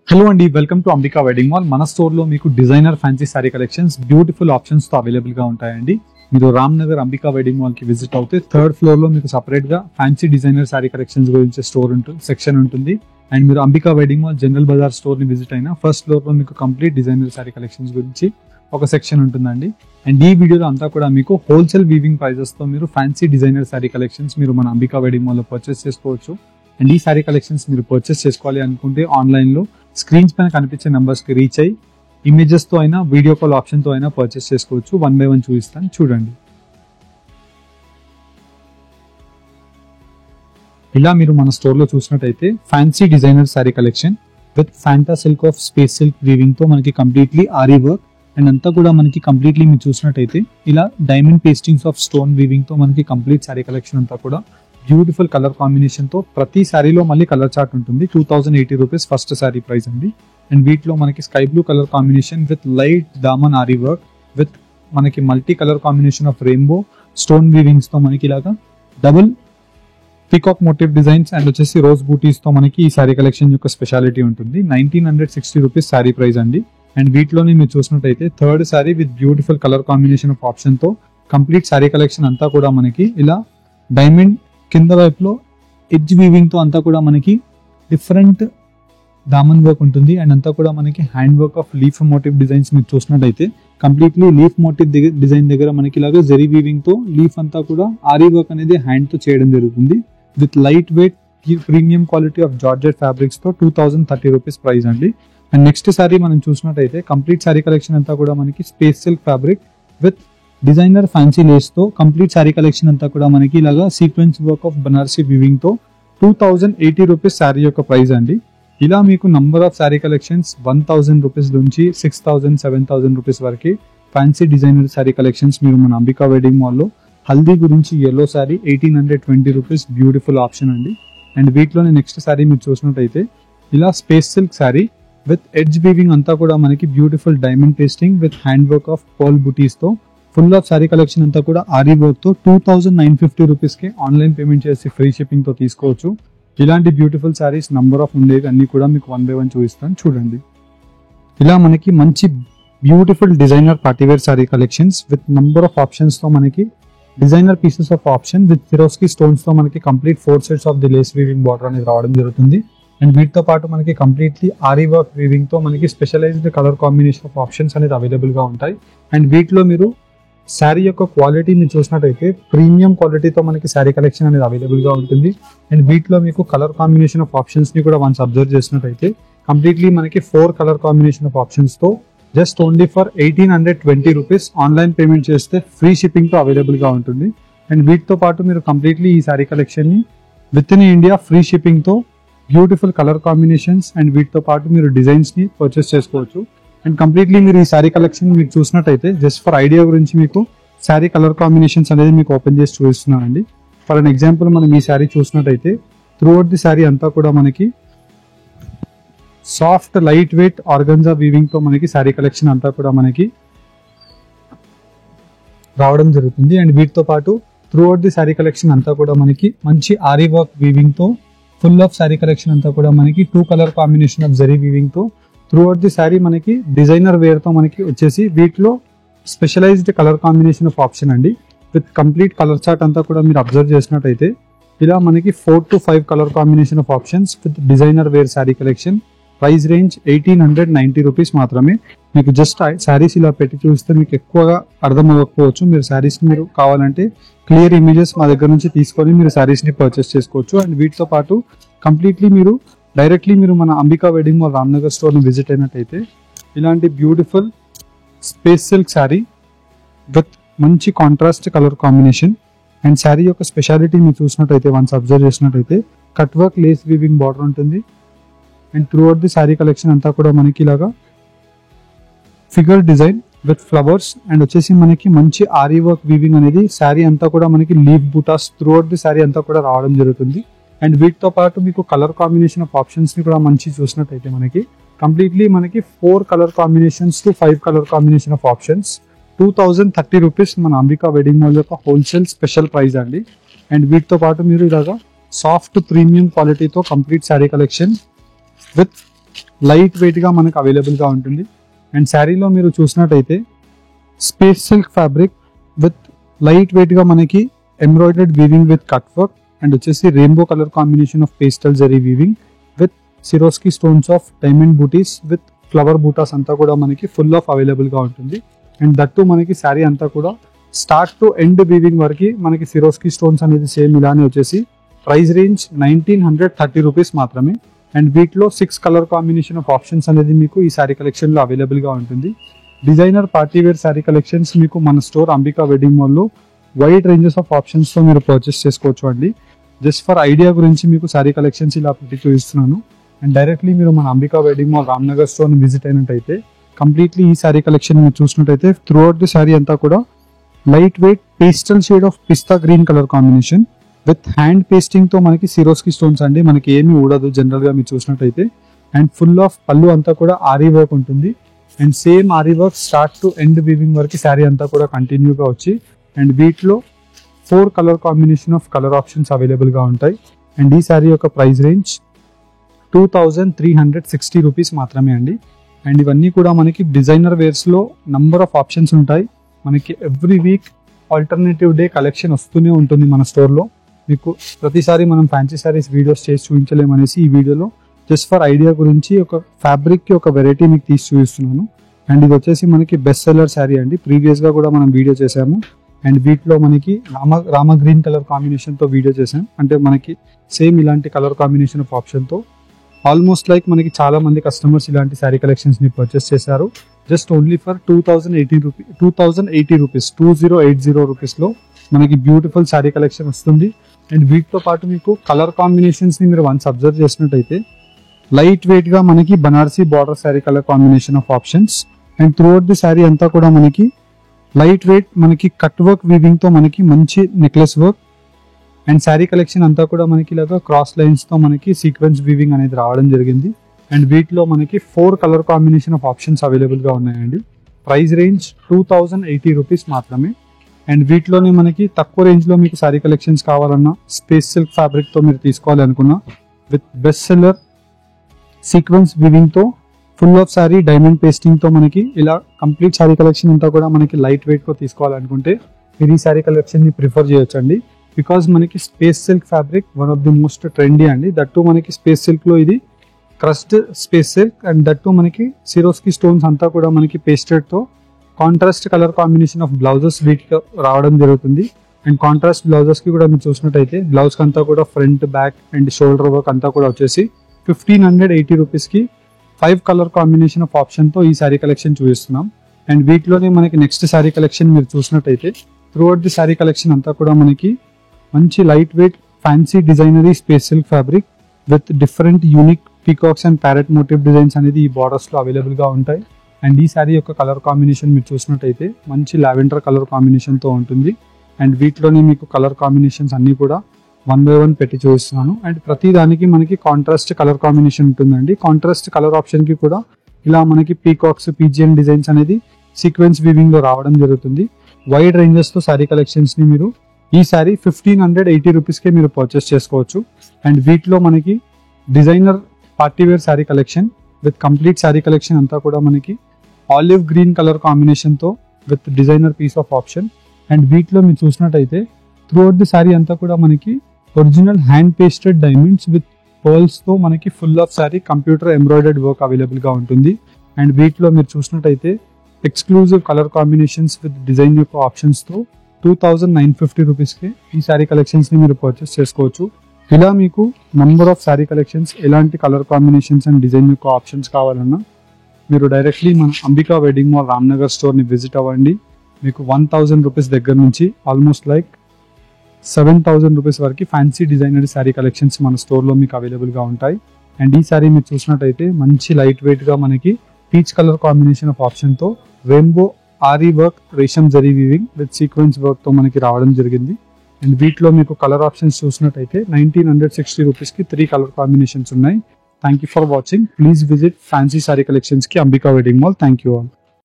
Hello అండి, welcome to Ambika wedding mall. మన store లో మీకు designer fancy sari collections beautiful options తో అవైలబుల్ గా ఉంటాయండి. మీరు రామ్ నగర్ అంబికా వెడ్డింగ్ మాల్ కి విజిట్ అవుతే థర్డ్ ఫ్లోర్ లో మీకు సపరేట్ గా ఫ్యాన్సీ డిజైనర్ సారీ కలెక్షన్స్ గురించి స్టోర్ ఉంటుంది, సెక్షన్ ఉంటుంది. అండ్ మీరు Ambika wedding mall general bazaar store ని విజిట్ అయినా ఫస్ట్ ఫ్లోర్ లో మీకు కంప్లీట్ డిజైనర్ సారీ కలెక్షన్స్ గురించి ఒక సెక్షన్ ఉంటుందండి. అండ్ ఈ వీడియోలో అంతా కూడా మీకు హోల్సేల్ వీవింగ్ ప్రైజెస్ తో మీరు ఫ్యాన్సీ డిజైనర్ సారీ కలెక్షన్స్ మీరు మన అంబికా వెడ్డింగ్ మాల్ లో పర్చేస్ చేసుకోవచ్చు. అండ్ ఈ సారీ కలెక్షన్స్ మీరు పర్చేస్ చేసుకోవాలి అనుకుంటే ఆన్లైన్ లో స్క్రీన్స్ పైన కనిపించే నంబర్స్ కి రీచ్ అయ్యి ఇమేజెస్ తో అయినా వీడియో కాల్ ఆప్షన్ తో అయినా పర్చేస్ చేసుకోవచ్చు. 1 by 1 చూపిస్తాను, చూడండి. ఇలా మీరు మన స్టోర్ లో చూసినట్టయితే fancy designer sorry collection with Fanta silk of space silk weaving తో మనకి కంప్లీట్లీ ఆరీ వర్క్ అండ్ అంతా కూడా మనకి కంప్లీట్లీ మీరు చూసినట్టయితే ఇలా డైమండ్ పేస్టింగ్స్ ఆఫ్ స్టోన్ వీవింగ్ తో మనకి కంప్లీట్ సారీ కలెక్షన్ అంతా కూడా బ్యూటిఫుల్ కలర్ కాంబినేషన్ తో ప్రతి శారీలో మళ్ళీ కలర్ చార్ట్ ఉంటుంది. 2080 రూపీస్ ఫస్ట్ శారీ ప్రైస్ అండి. అండ్ వీటిలో మనకి sky blue colour combination with light దామన్ ఆరీ వర్క్ విత్ మనకి multi colour combination of rainbow stone weavings తో మనకి ఇలాగా double peacock motif designs and వచ్చేసి రోజ్ బూటీస్ తో మనకి ఈ సారీ కలెక్షన్ యొక్క స్పెషాలిటీ ఉంటుంది. 1960 రూపీస్ సారీ ప్రైస్ అండి. అండ్ వీటిలోని మీరు చూసినట్టయితే third sari with beautiful colour combination of option తో కంప్లీట్ సారీ కలెక్షన్ అంతా కూడా మనకి ఇలా డైమండ్ కింద వైపులో ఎడ్జ్ వీవింగ్ తో అంతా కూడా మనకి డిఫరెంట్ దామన్ వర్క్ ఉంటుంది. అండ్ అంతా కూడా మనకి hand work of leaf motive designs మీరు చూసినట్టయితే కంప్లీట్లీ లీఫ్ మోటివ్ డిజైన్ దగ్గర మనకి ఇలాగా జెరీ వీవింగ్ తో లీఫ్ అంతా కూడా ఆరీ వర్క్ అనేది హ్యాండ్ తో చేయడం జరుగుతుంది. With light weight premium quality of georgette fabrics తో 2030 రూపీస్ ప్రైస్ అండి. అండ్ నెక్స్ట్ సారీ మనం చూసినట్టయితే కంప్లీట్ సారీ కలెక్షన్ అంతా కూడా మనకి space silk fabric with designer fancy lace తో కంప్లీట్ సారీ కలెక్షన్ అంతా కూడా మనకి ఇలాగా sequence work of Banarasi weaving తో 2080 రూపీస్ సారీ యొక్క ప్రైస్ అండి. ఇలా మీకు number of sari collections 1000 rupees నుంచి 6000 7000 రూపీస్ వరకు ఫ్యాన్సీ డిజైనర్ సారీ కలెక్షన్స్ మీరు మన అంబికా వెడ్డింగ్ మాల్ లో హల్దీ గురించి yellow sorry 1820 rupees beautiful option అండి. అండ్ వీటిలోని నెక్స్ట్ సారీ మీరు చూసినట్టయితే ఇలా space silk sorry with edge weaving అంతా కూడా మనకి beautiful diamond pasting with hand work of pearl బుటీస్ తో ఫుల్ ఆఫ్ సారీ కలెక్షన్ అంతా కూడా ఆరీ వర్క్ తో 2950 రూపీస్ కి ఆన్లైన్ పేమెంట్ చేసి ఫ్రీ షిప్పింగ్ తో తీసుకోవచ్చు. ఇలాంటి బ్యూటిఫుల్ సారీస్ నంబర్ ఆఫ్ ఉండేవి అన్ని కూడా మీకు 1 by 1 చూపిస్తాను, చూడండి. ఇలా మనకి మంచి beautiful designer partywear sari collections with number of options తో మనకి designer pieces of option with Swarovski stones తో మనకి complete 4 sets of the lace weaving border అనేది రావడం జరుగుతుంది. అండ్ వీటితో పాటు మనకి కంప్లీట్లీ ఆరీ వర్క్ వీవింగ్ తో మనకి specialised colour combination of options అనేది అవైలబుల్ గా ఉంటాయి. అండ్ వీటిలో మీరు శారీ యొక్క క్వాలిటీని చూసినట్టయితే ప్రీమియం క్వాలిటీతో మనకి శారీ కలెక్షన్ అనేది అవైలబుల్ గా ఉంటుంది. అండ్ వీటిలో మీకు కలర్ కాంబినేషన్ ఆఫ్ ఆప్షన్స్ ని కూడా వన్స్ అబ్జర్వ్ చేసినట్టయితే కంప్లీట్లీ మనకి 4 కలర్ కాంబినేషన్ ఆఫ్ ఆప్షన్స్ తో just only for 1820 rupees online payment చేస్తే ఫ్రీ షిప్పింగ్ తో అవైలబుల్ గా ఉంటుంది. అండ్ వీటితో పాటు మీరు కంప్లీట్లీ ఈ శారీ కలెక్షన్ ని with in India free shipping తో బ్యూటిఫుల్ కలర్ కాంబినేషన్స్ అండ్ వీటితో పాటు మీరు డిజైన్స్ ని పర్చేస్ చేసుకోవచ్చు. అండ్ కంప్లీట్లీ మీరు ఈ శారీ కలెక్షన్ మీకు చూసినట్టయితే జస్ట్ ఫర్ ఐడియా గురించి మీకు శారీ కలర్ కాంబినేషన్స్ అనేది మీకు ఓపెన్ చేసి చూపిస్తున్నానండి. ఫర్ అన్ ఎగ్జాంపుల్ మనం ఈ శారీ చూసినట్టయితే త్రూఅవుట్ ది శారీ అంతా కూడా మనకి soft light weight organza weaving తో మనకి శారీ కలెక్షన్ అంతా కూడా మనకి రావడం జరుగుతుంది. అండ్ వీటితో పాటు త్రూఅవుట్ ది శారీ కలెక్షన్ అంతా కూడా మనకి మంచి ఆరీ వర్క్ వీవింగ్ తో ఫుల్ ఆఫ్ శారీ కలెక్షన్ అంతా కూడా మనకి 2 colour combination of zari weaving తో త్రూఅవుట్ ది శారీ మనకి డిజైనర్ వేర్ తో మనకి వచ్చేసి వీటిలో specialised colour combination of option అండి. విత్ కంప్లీట్ కలర్ చార్ట్ అంతా కూడా మీరు అబ్జర్వ్ చేసినట్టయితే ఇలా మనకి 4 to 5 colour combination of options with designer wear sari collection. Price range 1890 rupees మాత్రమే. మీకు జస్ట్ శారీస్ ఇలా పెట్టి చూస్తే మీకు ఎక్కువగా అర్థం అవ్వకపోవచ్చు. మీరు శారీస్ మీరు కావాలంటే క్లియర్ ఇమేజెస్ మా దగ్గర నుంచి తీసుకొని మీరు శారీస్ ని పర్చేస్ చేసుకోవచ్చు. అండ్ వీటితో పాటు కంప్లీట్లీ మీరు డైరెక్ట్లీ మీరు మన Ambika wedding mall Ramnagar store ని విజిట్ అయినట్టయితే ఇలాంటి beautiful space silk sari with మంచి contrast colour combination and sari యొక్క స్పెషాలిటీ మీరు చూసినట్టయితే వన్స్ అబ్జర్వ్ చేసినట్టయితే cut work lace weaving border ఉంటుంది. And throughout the sari collection అంతా కూడా మనకి ఇలాగా figure design with flowers and వచ్చేసి మనకి మంచి ఆరీ వర్క్ వీవింగ్ అనేది శారీ అంతా కూడా మనకి leaf buttas throughout the sari అంతా కూడా రావడం జరుగుతుంది. అండ్ వీటితో పాటు మీకు కలర్ కాంబినేషన్ ఆఫ్ ఆప్షన్స్ ని కూడా మంచి చూసినట్టయితే మనకి కంప్లీట్లీ మనకి 4 colour combinations to 5 colour combination of options 2030 rupees మన అంబికా వెడ్డింగ్ మాల్ యొక్క హోల్సేల్ స్పెషల్ ప్రైస్ అండి. అండ్ వీటితో పాటు మీరు ఇలాగా సాఫ్ట్ ప్రీమియం క్వాలిటీతో complete sari collection with light weight గా మనకు అవైలబుల్ గా ఉంటుంది. అండ్ శారీలో మీరు చూసినట్టయితే space silk fabric with light weight గా మనకి embroidered weaving with cut work and వచ్చేసి rainbow colour combination of pastel zari weaving with Swarovski stones of diamond బూటీస్ విత్ ఫ్లవర్ బూటాస్ అంతా కూడా మనకి ఫుల్ ఆఫ్ అవైలబుల్ గా ఉంటుంది. అండ్ దట్టు మనకి శారీ అంతా కూడా స్టార్ట్ టు ఎండ్ వీవింగ్ వరకు మనకి సిరోస్కి స్టోన్స్ అనేది సేమ్ ఇలానే వచ్చేసి ప్రైస్ రేంజ్ 1930 రూపీస్ మాత్రమే. అండ్ వీటిలో 6 కలర్ కాంబినేషన్ ఆఫ్ ఆప్షన్స్ అనేది మీకు ఈ శారీ కలెక్షన్ లో అవైలబుల్ గా ఉంటుంది. Designer party wear sari collections మీకు మన స్టోర్ అంబికా వెడ్డింగ్ మాల్ లో వైడ్ రేంజెస్ ఆఫ్ ఆప్షన్స్ తో మీరు పర్చేస్ చేసుకోవచ్చు అండి. జస్ట్ ఫర్ ఐడియా గురించి మీకు శారీ కలెక్షన్స్ ఇలా పెట్టి చూపిస్తున్నాను. అండ్ డైరెక్ట్లీ మీరు మన Ambika wedding mall Ramnagar store ని విజిట్ అయినట్టయితే కంప్లీట్లీ ఈ శారీ కలెక్షన్ మీరు చూసినట్టయితే త్రూ అవుట్ ది శారీ అంతా కూడా light weight pastel shade of pista green colour combination with hand pasting తో మనకి సిరోస్కి స్టోన్స్ అండి, మనకి ఏమీ ఊడదు జనరల్ గా మీరు చూసినట్టయితే. అండ్ ఫుల్ ఆఫ్ పళ్ళు అంతా కూడా ఆరీ వర్క్ ఉంటుంది. And same ary work start to end weaving వరకు శారీ అంతా కూడా కంటిన్యూగా వచ్చి అండ్ వీటిలో 4 colour combination of colour options available గా ఉంటాయి. అండ్ ఈ శారీ యొక్క ప్రైస్ రేంజ్ 2360 రూపీస్ మాత్రమే అండి. అండ్ ఇవన్నీ కూడా మనకి డిజైనర్ వేర్స్ లో నంబర్ ఆఫ్ ఆప్షన్స్ ఉంటాయి. మనకి every week alternative day collection వస్తూనే ఉంటుంది మన స్టోర్లో. మీకు ప్రతిసారి మనం ఫ్యాన్సీ శారీస్ వీడియోస్ చేసి చూపించలేమనేసి ఈ వీడియోలో జస్ట్ ఫర్ ఐడియా గురించి ఒక ఫ్యాబ్రిక్కి ఒక వెరైటీ మీకు తీసి చూపిస్తున్నాను. అండ్ ఇది వచ్చేసి మనకి బెస్ట్ సెల్లర్ శారీ అండి, ప్రీవియస్గా కూడా మనం వీడియో చేసాము. అండ్ వీటిలో మనకి రామ గ్రీన్ కలర్ కాంబినేషన్తో వీడియో చేసాం. అంటే మనకి సేమ్ ఇలాంటి కలర్ కాంబినేషన్ ఆఫ్ ఆప్షన్తో ఆల్మోస్ట్ లైక్ మనకి చాలా మంది కస్టమర్స్ ఇలాంటి శారీ కలెక్షన్స్ని పర్చేస్ చేశారు. జస్ట్ ఓన్లీ ఫర్ 2080 రూపీస్లో మనకి బ్యూటిఫుల్ శారీ కలెక్షన్ వస్తుంది. అండ్ వీటితో పాటు మీకు కలర్ కాంబినేషన్స్ని మీరు వన్స్ అబ్జర్వ్ చేసినట్టయితే లైట్ వెయిట్గా మనకి Banarasi border sari colour combination of options. And through out the sari అంతా కూడా మనకి లైట్ వెయిట్ మనకి కట్ వర్క్ వీవింగ్తో మనకి మంచి necklace work and sari collection అంతా కూడా మనకి ఇలాగా క్రాస్ లైన్స్తో మనకి సీక్వెన్స్ వీవింగ్ అనేది రావడం జరిగింది. అండ్ వీటిలో మనకి 4 కలర్ కాంబినేషన్ ఆఫ్ ఆప్షన్స్ అవైలబుల్గా ఉన్నాయండి. ప్రైస్ రేంజ్ 2080 రూపీస్ మాత్రమే. అండ్ వీటిలోనే మనకి తక్కువ రేంజ్లో మీకు శారీ కలెక్షన్స్ కావాలన్నా స్పేస్ సిల్క్ ఫ్యాబ్రిక్తో మీరు తీసుకోవాలి అనుకున్నా విత్ బెస్ట్ సెల్లర్ సీక్వెన్స్ వీవింగ్తో ఫుల్ ఆఫ్ శారీ డైమండ్ పేస్టింగ్తో మనకి ఇలా కంప్లీట్ శారీ కలెక్షన్ అంతా కూడా మనకి లైట్ వెయిట్గా తీసుకోవాలనుకుంటే మీరు ఈ శారీ కలెక్షన్ని ప్రిఫర్ చేయొచ్చండి. బికాజ్ మనకి space silk fabric one of the most trendy అండి. దట్టు మనకి స్పేస్ సిల్క్లో ఇది crust space silk and that మనకి సిరోస్కి స్టోన్స్ అంతా కూడా మనకి పేస్టెడ్తో contrast colour combination of blouses వీటికి రావడం జరుగుతుంది. అండ్ కాంట్రాస్ట్ బ్లౌజెస్కి కూడా మీరు చూసినట్టయితే బ్లౌజ్కి అంతా కూడా front back and shoulder work అంతా కూడా వచ్చేసి 1580 రూపీస్కి 5 కలర్ కాంబినేషన్ ఆఫ్ ఆప్షన్తో ఈ శారీ కలెక్షన్ చూపిస్తున్నాం. అండ్ వీటిలోనే మనకి నెక్స్ట్ శారీ కలెక్షన్ మీరు చూసినట్టయితే through out the sari collection అంతా కూడా మనకి మంచి light weight fancy designery space silk fabric with different unique peacocks and parrot motive designs అనేది ఈ బార్డర్స్లో అవైలబుల్గా ఉంటాయి. అండ్ ఈ శారీ యొక్క కలర్ కాంబినేషన్ మీరు చూసినట్టయితే మంచి లావెండర్ కలర్ కాంబినేషన్తో ఉంటుంది. అండ్ వీటిలోనే మీకు కలర్ కాంబినేషన్స్ అన్నీ కూడా 1 by 1 పెట్టి చూపిస్తున్నాను. అండ్ ప్రతి దానికి మనకి కాంట్రాస్ట్ కలర్ కాంబినేషన్ ఉంటుందండి. కాంట్రాస్ట్ కలర్ ఆప్షన్కి కూడా ఇలా మనకి పీకాక్స్ పీజియన్ డిజైన్స్ అనేది సీక్వెన్స్ వీవింగ్లో రావడం జరుగుతుంది. వైడ్ రేంజెస్తో శారీ కలెక్షన్స్ని మీరు ఈ శారీ 1580 రూపీస్కే మీరు పర్చేస్ చేసుకోవచ్చు. అండ్ వీటిలో మనకి designer party wear sari collection with complete sari collection అంతా కూడా మనకి ఆలివ్ గ్రీన్ కలర్ కాంబినేషన్తో with designer piece of option. And వీటిలో మీరు చూసినట్టయితే త్రూ అవుట్ ది శారీ అంతా కూడా మనకి original hand pasted diamonds with పర్ల్స్తో మనకి full of sari computer embroidered work అవైలబుల్గా ఉంటుంది. అండ్ వీటిలో మీరు చూసినట్టయితే exclusive colour combinations with design యొక్క ఆప్షన్స్తో 2950 రూపీస్కి ఈ శారీ కలెక్షన్స్ని మీరు పర్చేస్ చేసుకోవచ్చు. ఇలా మీకు నంబర్ ఆఫ్ శారీ కలెక్షన్స్ ఎలాంటి కలర్ కాంబినేషన్స్ అండ్ డిజైన్ యొక్క ఆప్షన్స్ కావాలన్నా మీరు డైరెక్ట్లీ మన అంబికా వెడ్డింగ్ మాల్ రామ్నగర్ స్టోర్ని విజిట్ అవ్వండి. మీకు 1000 రూపీస్ దగ్గర నుంచి ఆల్మోస్ట్ లైక్ 7000 రూపీస్ వరకు ఫ్యాన్సీ డిజైనర్ శారీ కలెక్షన్స్ మన స్టోర్లో మీకు అవైలబుల్గా ఉంటాయి. అండ్ ఈ శారీ మీరు చూసినట్టయితే మంచి లైట్ వెయిట్గా మనకి పీచ్ కలర్ కాంబినేషన్ ఆఫ్ ఆప్షన్తో రెయిన్బో ఆరీ వర్క్ రేషం జరీ వీవింగ్ విత్ సీక్వెన్స్ వర్క్తో మనకి రావడం జరిగింది. అండ్ వీటిలో మీకు కలర్ ఆప్షన్స్ చూసినట్టయితే 1960 రూపీస్కి 3 కలర్ కాంబినేషన్స్ ఉన్నాయి. Thank you for watching. Please visit fancy sari కలెక్షన్స్కి Ambika wedding mall. Thank you all.